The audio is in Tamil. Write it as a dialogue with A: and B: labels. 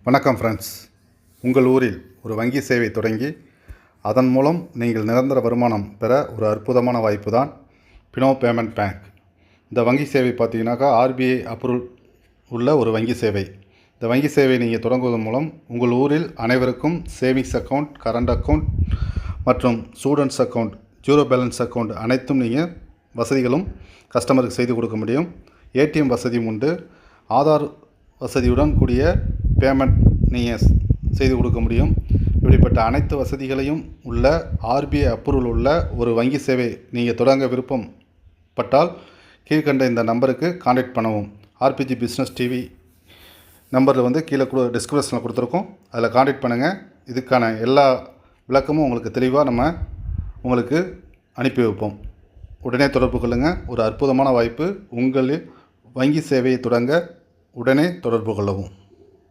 A: வணக்கம் ஃப்ரெண்ட்ஸ். உங்கள் ஊரில் ஒரு வங்கி சேவை தொடங்கி அதன் மூலம் நீங்கள் நிரந்தர வருமானம் பெற ஒரு அற்புதமான வாய்ப்பு தான் பினோ பேமெண்ட் பேங்க். இந்த வங்கி சேவை பார்த்தீங்கன்னாக்கா ஆர்பிஐ அப்ரூவல் உள்ள ஒரு வங்கி சேவை. இந்த வங்கி சேவை நீங்கள் தொடங்குவதன் மூலம் உங்கள் ஊரில் அனைவருக்கும் சேவிங்ஸ் அக்கௌண்ட், கரண்ட் அக்கௌண்ட் மற்றும் students account, zero balance account அனைத்தும் நீங்கள் வசதிகளும் கஸ்டமருக்கு செய்து கொடுக்க முடியும். ஏடிஎம் வசதியும் உண்டு. ஆதார் வசதியுடன் கூடிய பேமெண்ட் நீங்கள் செய்து கொடுக்க முடியும். இப்படிப்பட்ட அனைத்து வசதிகளையும் உள்ள ஆர்பிஐ அப்ரூவல் உள்ள ஒரு வங்கி சேவை நீங்கள் தொடங்க விருப்பம் பட்டால் கீழ்கண்ட இந்த நம்பருக்கு கான்டாக்ட் பண்ணவும். ஆர்பிஜி பிஸ்னஸ் டிவி நம்பரில் கீழே டிஸ்கிரிப்ஷனில் கொடுத்துருக்கோம். அதில் கான்டாக்ட் பண்ணுங்கள். இதுக்கான எல்லா விளக்கமும் உங்களுக்கு தெளிவாக உங்களுக்கு அனுப்பி வைப்போம். உடனே தொடர்பு கொள்ளுங்கள். ஒரு அற்புதமான வாய்ப்பு. உங்களில் வங்கி சேவையை தொடங்க உடனே தொடர்பு கொள்ளவும்.